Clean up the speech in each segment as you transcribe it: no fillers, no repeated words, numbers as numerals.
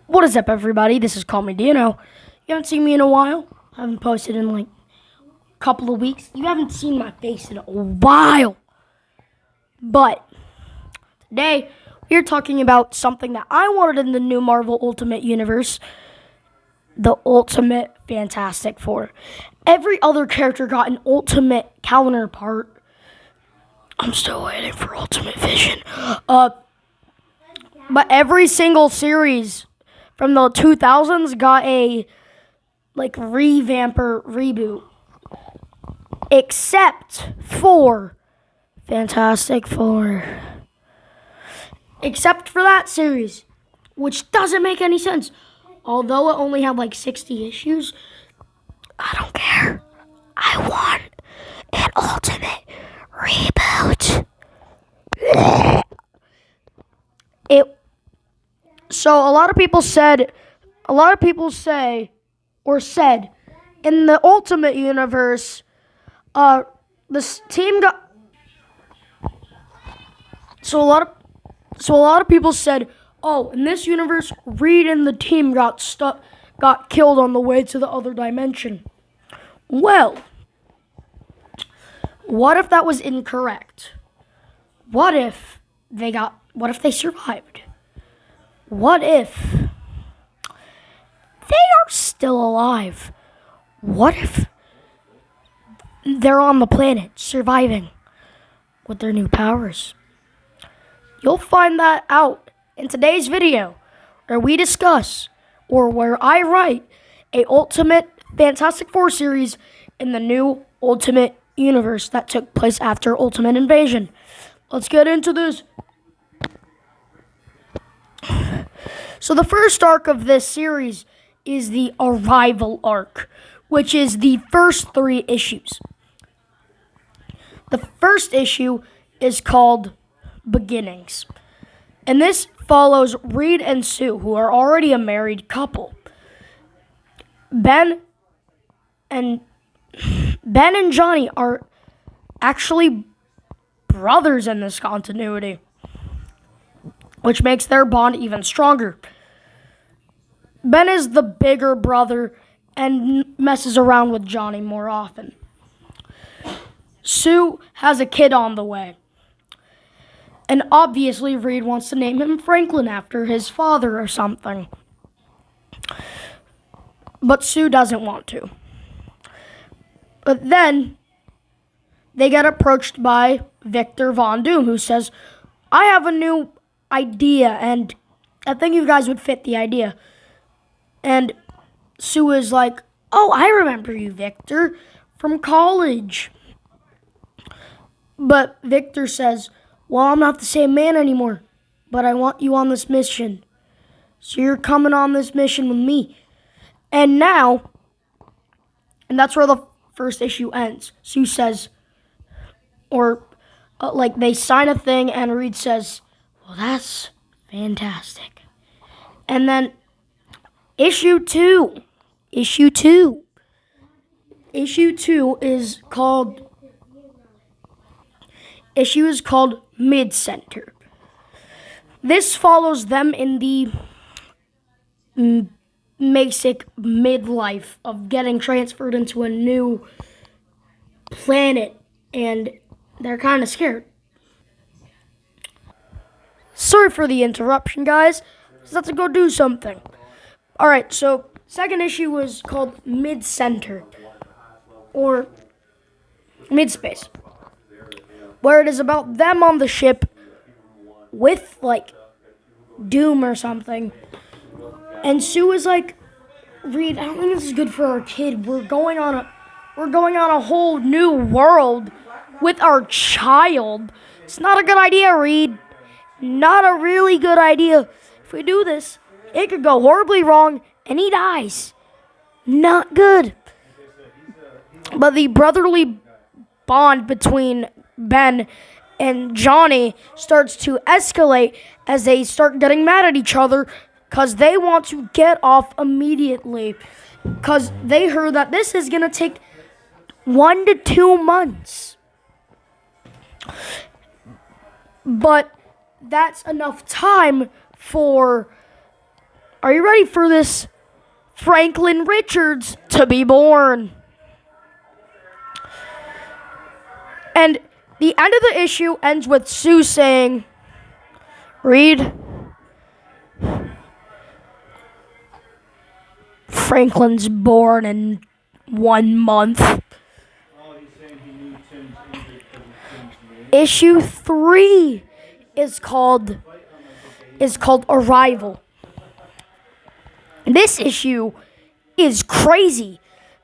What is up, everybody? This is Call Me Dino. You haven't seen me in a while. I haven't posted in like a couple of weeks. You haven't seen my face in a while. But today, we're talking about something that I wanted in the new Marvel Ultimate Universe. The Ultimate Fantastic Four. Every other character got an Ultimate counterpart. I'm still waiting for Ultimate Vision. But every single series from the 2000s got a revamp or reboot, except for Fantastic Four. Except for that series, which doesn't make any sense. Although it only had 60 issues, I don't care. I want an Ultimate reboot. So a lot of people say, or said, in the Ultimate Universe, this team got. So a lot of people said, oh, in this universe, Reed and the team got killed on the way to the other dimension. Well, what if that was incorrect? What if they survived? What if they are still alive? What if they're on the planet surviving with their new powers? You'll find that out in today's video, where we discuss, or where I write, a Ultimate Fantastic Four series in the new Ultimate Universe that took place after Ultimate Invasion. Let's get into this. So the first arc of this series is the Arrival arc, which is the first 3 issues. The first issue is called Beginnings, and this follows Reed and Sue, who are already a married couple. Ben and Johnny are actually brothers in this continuity, which makes their bond even stronger. Ben is the bigger brother and messes around with Johnny more often. Sue has a kid on the way. And obviously Reed wants to name him Franklin after his father or something. But Sue doesn't want to. But then they get approached by Victor Von Doom, who says, I have a new idea, and I think you guys would fit the idea. And Sue is like, oh, I remember you, Victor, from college. But Victor says, well, I'm not the same man anymore, but I want you on this mission. So you're coming on this mission with me. And that's where the first issue ends. Sue says, they sign a thing, and Reed says, well, that's fantastic. And then issue two is called Mid-Center. This follows them in the basic midlife of getting transferred into a new planet, and they're kind of scared. Sorry for the interruption, guys. Just have to go do something. Alright, so second issue was called Mid-Center, or Mid-Space, where it is about them on the ship with Doom or something. And Sue is like, Reed, I don't think this is good for our kid. We're going on a whole new world with our child. It's not a good idea, Reed. Not a really good idea. If we do this, it could go horribly wrong and he dies. Not good. But the brotherly bond between Ben and Johnny starts to escalate as they start getting mad at each other because they want to get off immediately, because they heard that this is going to take 1 to 2 months. But that's enough time for Are you ready for this? Franklin Richards to be born. And the end of the issue ends with Sue saying, Reed, Franklin's born in 1 month. Issue 3 is called Arrival. This issue is crazy.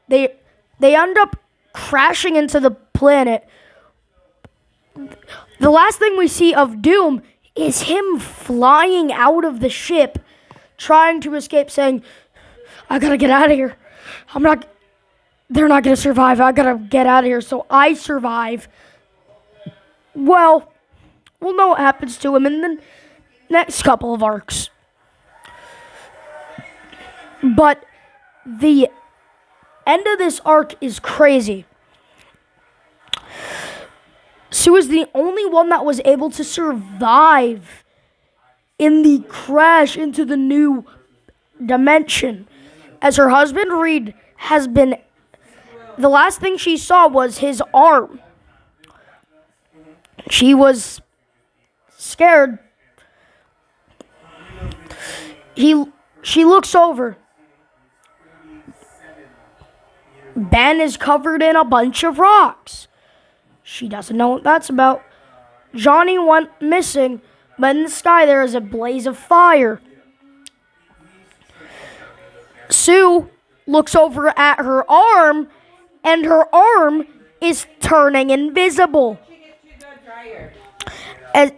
They end up crashing into the planet. The last thing we see of Doom is him flying out of the ship, trying to escape, saying, I gotta get out of here. They're not gonna survive. I gotta get out of here. So I survive. Well, we'll know what happens to him in the next couple of arcs. But the end of this arc is crazy. Sue is the only one that was able to survive in the crash into the new dimension, as her husband Reed has been, the last thing she saw was his arm. She was scared. She looks over. Ben is covered in a bunch of rocks. She doesn't know what that's about. Johnny went missing, but in the sky there is a blaze of fire. Sue looks over at her arm, and her arm is turning invisible. As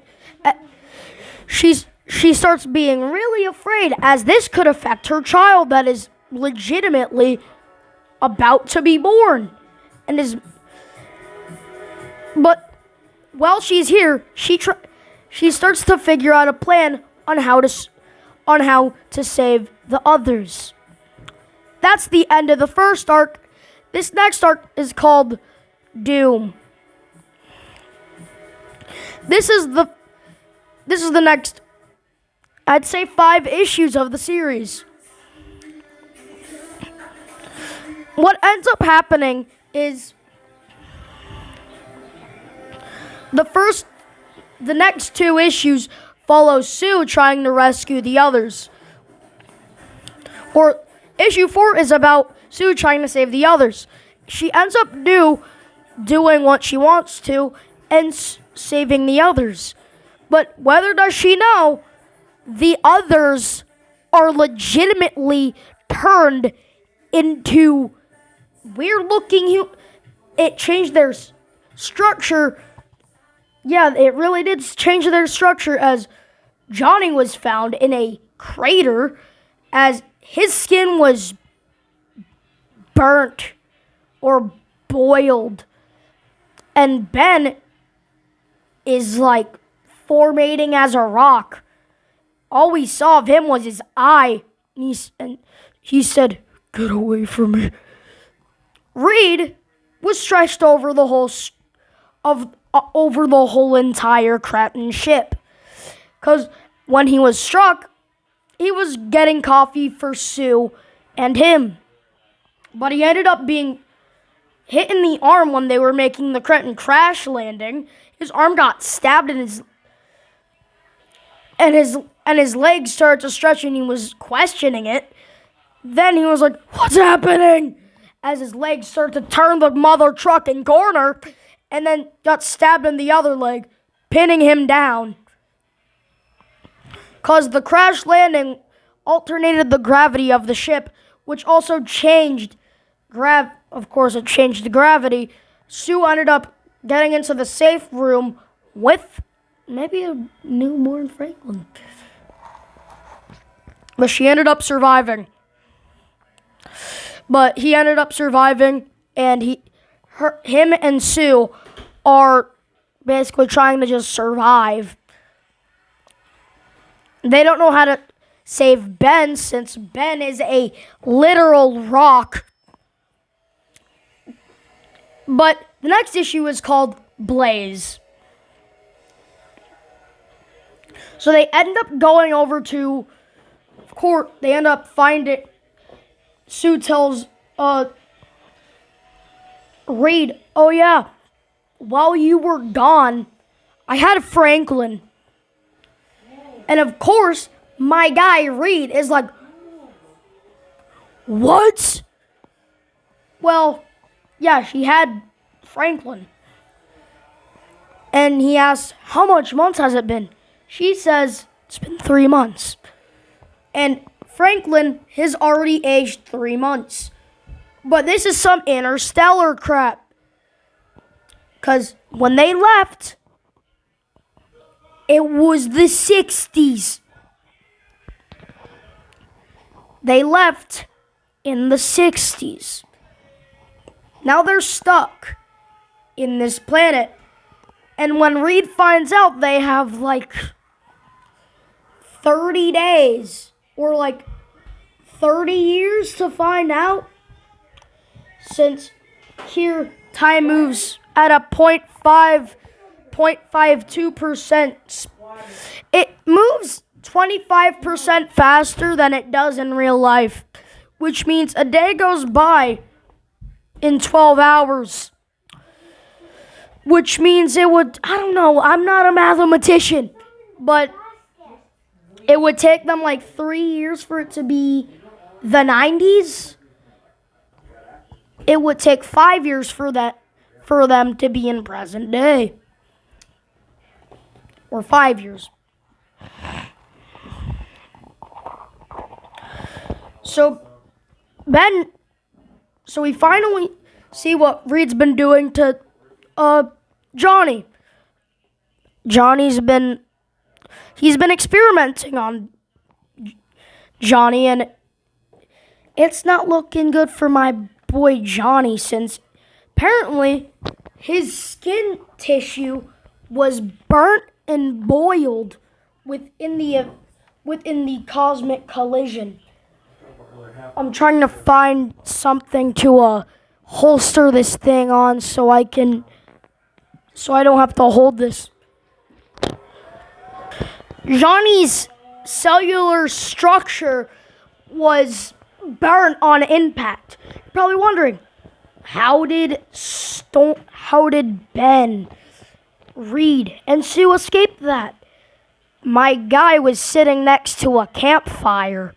she starts being really afraid, as this could affect her child that is legitimately about to be born, but while she's here, she starts to figure out a plan on how to save the others. That's the end of the first arc. This next arc is called Doom. This is the next, I'd say, 5 issues of the series. What ends up happening is the next 2 issues follow Sue trying to rescue the others. Or issue 4 is about Sue trying to save the others. She ends up doing what she wants to and saving the others. But whether does she know, the others are legitimately turned into weird-looking. It changed their structure. Yeah, it really did change their structure, as Johnny was found in a crater, as his skin was burnt or boiled. And Ben is like formating as a rock. All we saw of him was his eye. And he said, "Get away from me." Reed was stretched over the whole entire Kraton ship, because when he was struck, he was getting coffee for Sue and him, but he ended up being hit in the arm when they were making the Kraton crash landing. His arm got stabbed in his legs started to stretch, and he was questioning it. Then he was like, "What's happening?" As his legs started to turn the mother trucking corner, and then got stabbed in the other leg, pinning him down. Because the crash landing alternated the gravity of the ship, which also changed of course it changed the gravity. Sue ended up getting into the safe room with maybe a newborn Franklin. But she ended up surviving. But he ended up surviving, and him and Sue are basically trying to just survive. They don't know how to save Ben, since Ben is a literal rock. But the next issue is called Blaze. So they end up going over to court, they end up finding. Sue tells Reed, "Oh yeah, while you were gone, I had Franklin." And of course, my guy Reed is like, "What?" Well, yeah, she had Franklin. And he asks, "How much months has it been?" She says, "It's been 3 months." And Franklin has already aged 3 months. But this is some interstellar crap. Because when they left, it was the 60s. They left in the 60s. Now they're stuck in this planet. And when Reed finds out, they have like 30 days or like 30 years to find out. Since here time moves at a 0.52%. It moves 25% faster than it does in real life, which means a day goes by in 12 hours. Which means it would, I don't know, I'm not a mathematician, but it would take them like 3 years for it to be the 90s. It would take 5 years for them to be in present day. Or 5 years. So we finally see what Reed's been doing to Johnny. He's been experimenting on Johnny, and it's not looking good for my boy Johnny, since apparently his skin tissue was burnt and boiled within the cosmic collision. I'm trying to find something to holster this thing on so I don't have to hold this. Johnny's cellular structure was burnt on impact. You're probably wondering, how did Ben, Reed, and Sue escape that? My guy was sitting next to a campfire,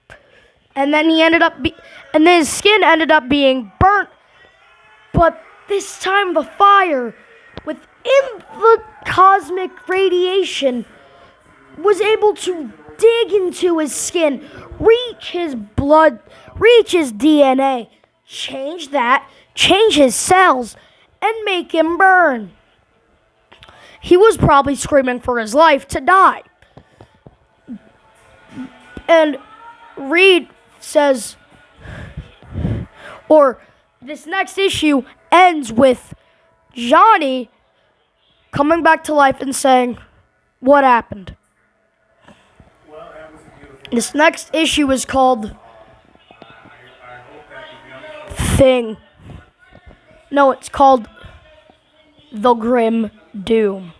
and then and his skin ended up being burnt. But this time the fire within the cosmic radiation was able to dig into his skin, reach his blood, reach his DNA, change his cells, and make him burn. He was probably screaming for his life to die. And Reed says, or this next issue ends with Johnny coming back to life and saying, "What happened?" This next issue is called Thing. No, it's called The Grim Doom.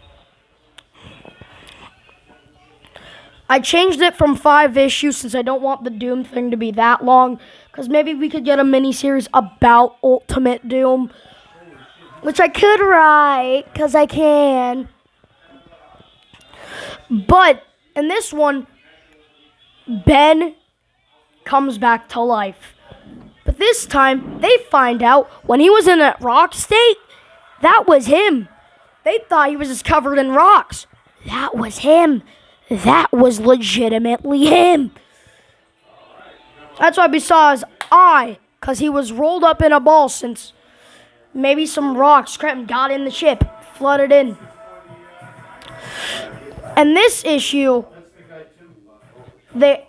I changed it from 5 issues since I don't want the Doom thing to be that long, because maybe we could get a mini-series about Ultimate Doom, which I could write, because I can. But in this one, Ben comes back to life. But this time, they find out when he was in that rock state, that was him. They thought he was just covered in rocks. That was him. That was legitimately him. That's why we saw his eye, because he was rolled up in a ball since maybe some rocks got in the ship, flooded in. And this issue, they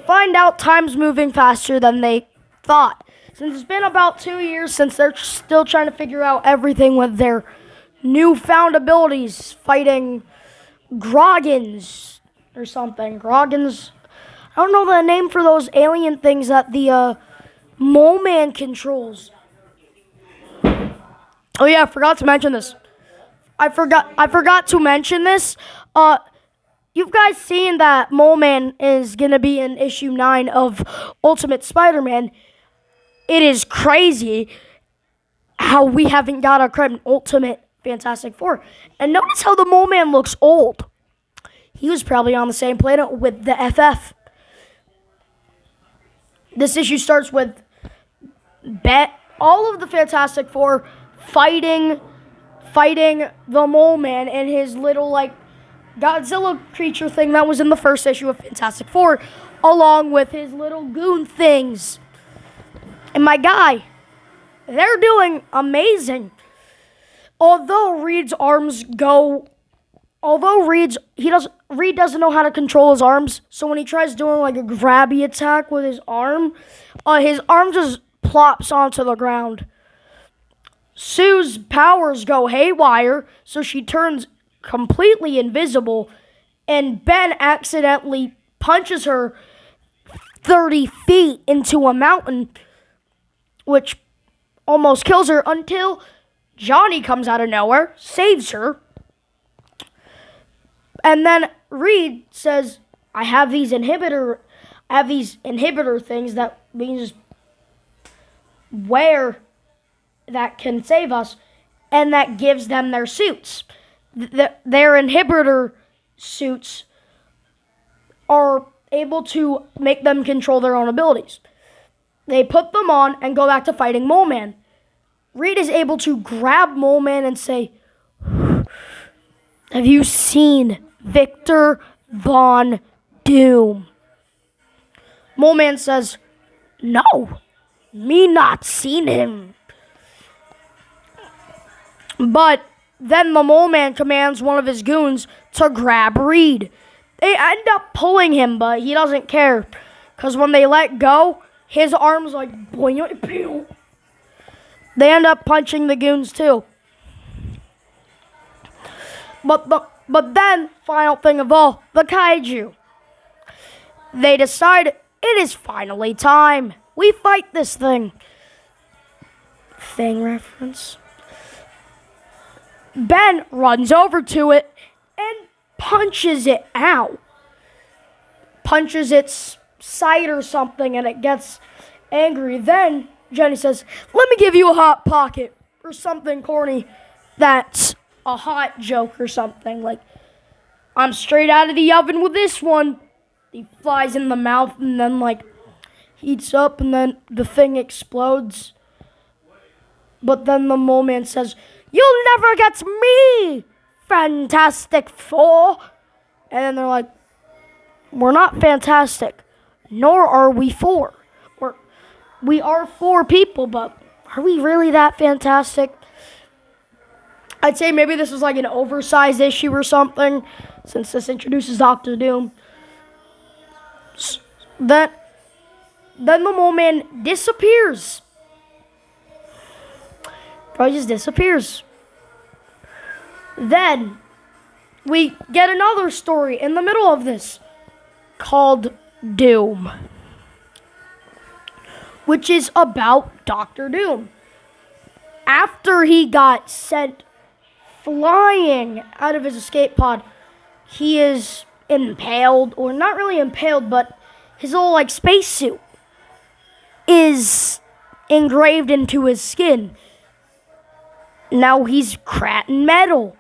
find out time's moving faster than they thought. Since it's been about 2 years since they're still trying to figure out everything with their newfound abilities, fighting Groggins or something. Groggins, I don't know the name for those alien things that the Mole Man controls. Oh yeah, I forgot to mention this. you've guys seen that Mole Man is going to be in issue 9 of Ultimate Spider-Man. It is crazy how we haven't got our current Ultimate Fantastic Four. And notice how the Mole Man looks old. He was probably on the same planet with the FF. This issue starts with all of the Fantastic Four fighting the Mole Man and his little, like, Godzilla creature thing that was in the first issue of Fantastic Four, along with his little goon things. And my guy, they're doing amazing. Reed doesn't know how to control his arms, so when he tries doing like a grabby attack with his arm just plops onto the ground. Sue's powers go haywire, so she turns completely invisible, and Ben accidentally punches her 30 feet into a mountain, which almost kills her until Johnny comes out of nowhere, saves her. And then Reed says, I have these inhibitor things that we can just wear that can save us, and that gives them their suits. Their inhibitor suits are able to make them control their own abilities. They put them on and go back to fighting Mole Man. Reed is able to grab Mole Man and say, have you seen Victor Von Doom? Mole Man says, no, me not seen him. But then the Mole Man commands one of his goons to grab Reed. They end up pulling him, but he doesn't care. Because when they let go, his arms like boing. They end up punching the goons too. But then, final thing of all, the kaiju. They decide it is finally time. We fight this thing. Thing reference. Ben runs over to it and punches it out. Punches its side or something, and it gets angry. Then Jenny says, let me give you a hot pocket, or something corny that's a hot joke or something. Like, I'm straight out of the oven with this one. He flies in the mouth and then, like, heats up, and then the thing explodes. But then the Mole Man says, you'll never get me, Fantastic Four. And then they're like, we're not fantastic, nor are we four. We are 4 people, but are we really that fantastic? I'd say maybe this is like an oversized issue or something, since this introduces Doctor Doom. Then the Mole Man disappears. Probably just disappears. Then we get another story in the middle of this called Doom, which is about Doctor Doom. After he got sent flying out of his escape pod, he is impaled, or not really impaled, but his little like spacesuit is engraved into his skin. Now he's cratting metal,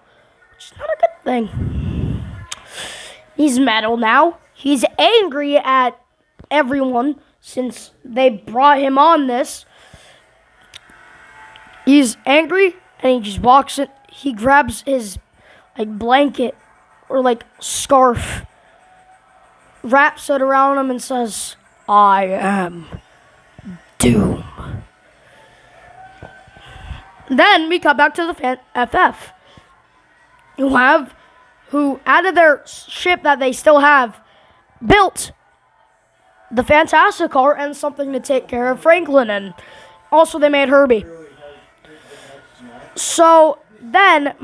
which is not a good thing. He's metal now. He's angry at everyone since they brought him on this. He's angry, and he just walks in. He grabs his like blanket or like scarf, wraps it around him, and says, I am Doom. Then we cut back to the FF, who out of their ship that they still have, built the Fantastic Car and something to take care of Franklin, and also they made Herbie. So then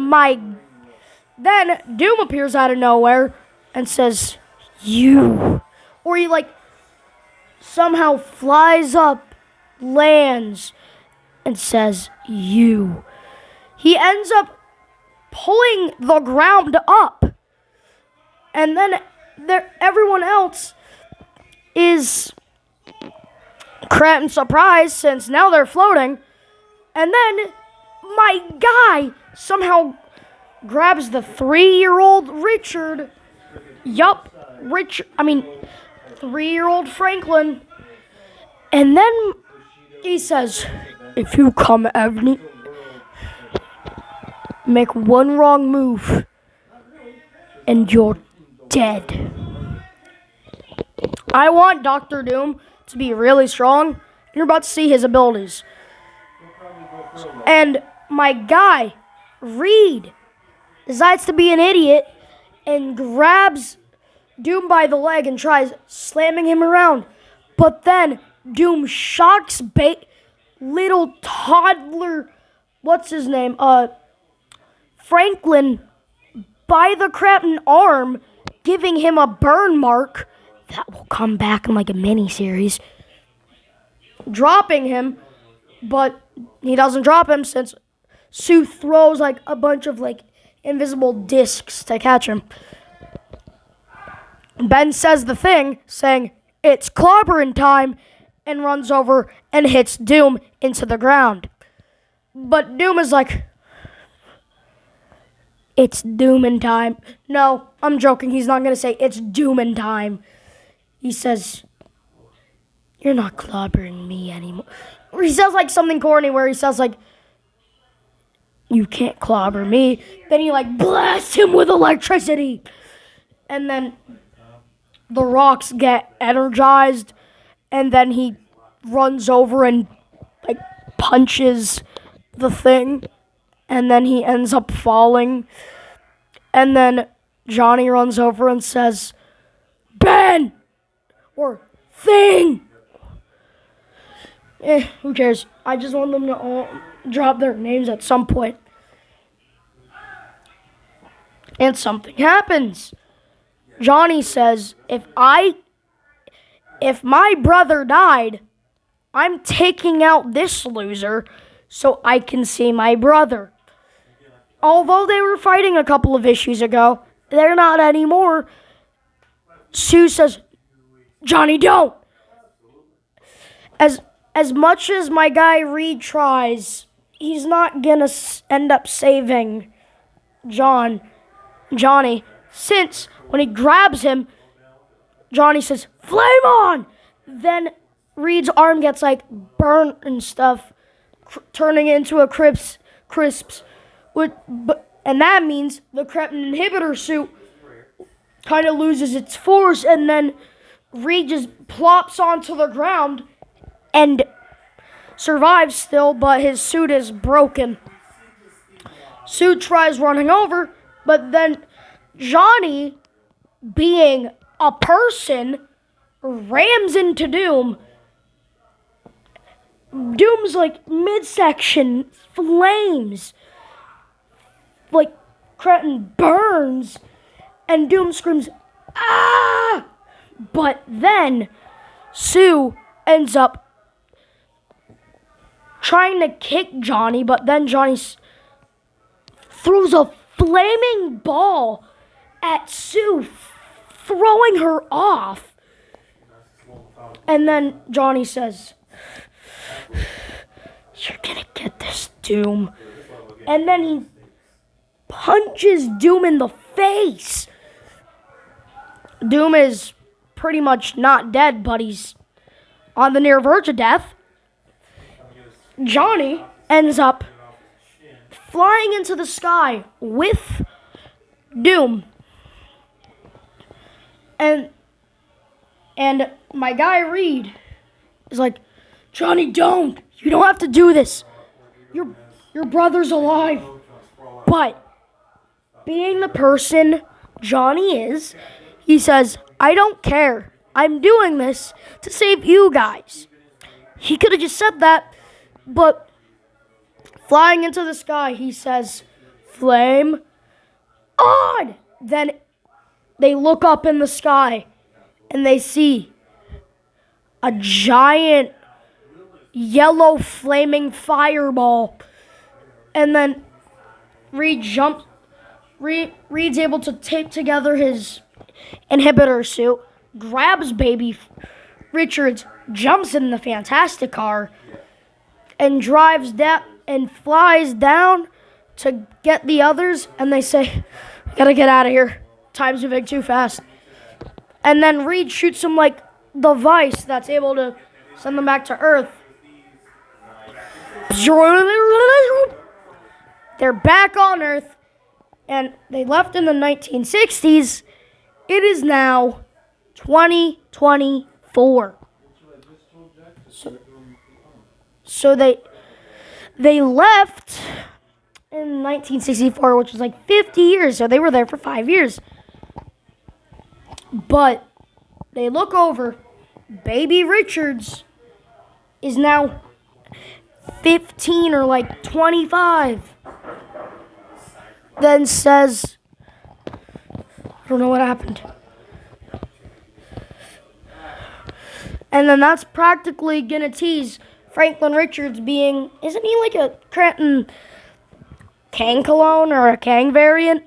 Doom appears out of nowhere and says, you. Or he like somehow flies up, lands, and says, you. He ends up pulling the ground up And then everyone else is crap and surprised since now they're floating. And then my guy somehow grabs the 3-year-old Richard. Yup, 3-year-old Franklin. And then he says, if you come any, make one wrong move, and you're dead. I want Dr. Doom to be really strong, and you're about to see his abilities. And my guy, Reed, decides to be an idiot and grabs Doom by the leg and tries slamming him around. But then Doom shocks little toddler, what's his name? Franklin by the Krampton arm, giving him a burn mark that will come back in like a mini-series. Dropping him, but he doesn't drop him since Sue throws like a bunch of like invisible discs to catch him. Ben says the thing, saying, it's clobbering time, and runs over and hits Doom into the ground. But Doom is like, it's Doomin' time. No, I'm joking. He's not going to say it's Doomin' time. He says, you're not clobbering me anymore. Or he says like something corny where he says like, you can't clobber me. Then he like blasts him with electricity. And then the rocks get energized. And then he runs over and like punches the thing. And then he ends up falling. And then Johnny runs over and says, Ben! Or Thing! Who cares? I just want them to all drop their names at some point. And something happens. Johnny says, if my brother died, I'm taking out this loser so I can see my brother. Although they were fighting a couple of issues ago, they're not anymore. Sue says, Johnny, don't. As much as my guy Reed tries, he's not gonna end up saving Johnny, since when he grabs him, Johnny says, flame on! Then Reed's arm gets like burnt and stuff, turning into a crisps. And that means the Krampton inhibitor suit kind of loses its force, and then Reed just plops onto the ground and survives still, but his suit is broken. Sue tries running over, but then Johnny, being a person, rams into Doom. Doom's like midsection flames. Like Krampton burns, and Doom screams, ah! But then Sue ends up trying to kick Johnny, but then Johnny throws a flaming ball at Sue, throwing her off. And then Johnny says, you're gonna get this, Doom. And then he punches Doom in the face. Doom is pretty much not dead, but he's on the near verge of death. Johnny ends up flying into the sky with Doom. And my guy Reed is like, Johnny, don't. You don't have to do this. Your brother's alive. But being the person Johnny is, he says, I don't care. I'm doing this to save you guys. He could have just said that, but flying into the sky, he says, flame on! Then they look up in the sky and they see a giant yellow flaming fireball. And then Reed's able to tape together his inhibitor suit, grabs baby Richards, jumps in the Fantastic car, and drives down and flies down to get the others. And they say, "We gotta get out of here. Time's moving too fast." And then Reed shoots him like the Vice that's able to send them back to Earth. They're back on Earth, and they left in the 1960s. It is now 2024. So they left in 1964, which was like 50 years. So they were there for 5 years. But they look over. Baby Richards is now 15 or like 25. Then says, I don't know what happened. And then that's practically gonna tease Franklin Richards being, isn't he like a Cranton Kang clone or a Kang variant?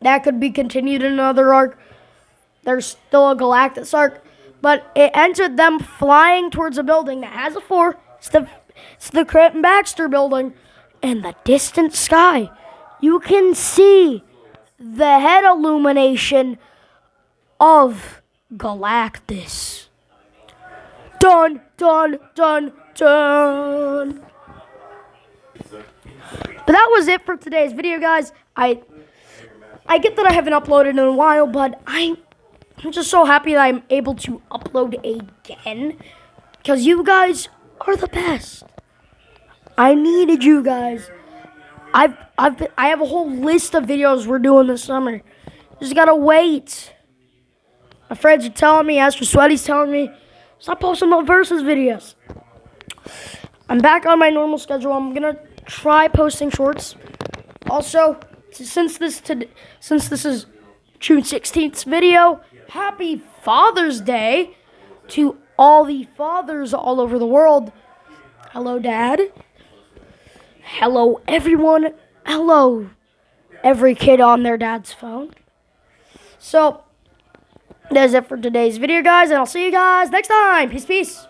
That could be continued in another arc. There's still a Galactus arc. But it ends with them flying towards a building that has a 4. It's the Cranton Baxter building. In the distant sky, you can see the head illumination of Galactus. Dun, dun, dun, dun. But that was it for today's video, guys. I get that I haven't uploaded in a while, but I'm just so happy that I'm able to upload again, because you guys are the best. I needed you guys. I have a whole list of videos we're doing this summer. Just gotta wait. My friends are telling me, Astro Sweaty's telling me, stop posting my Versus videos. I'm back on my normal schedule. I'm gonna try posting shorts. Also, since this is June 16th video, happy Father's Day to all the fathers all over the world. Hello, Dad. Hello, everyone. Hello, every kid on their dad's phone. So, that's it for today's video, guys, and I'll see you guys next time. Peace, peace.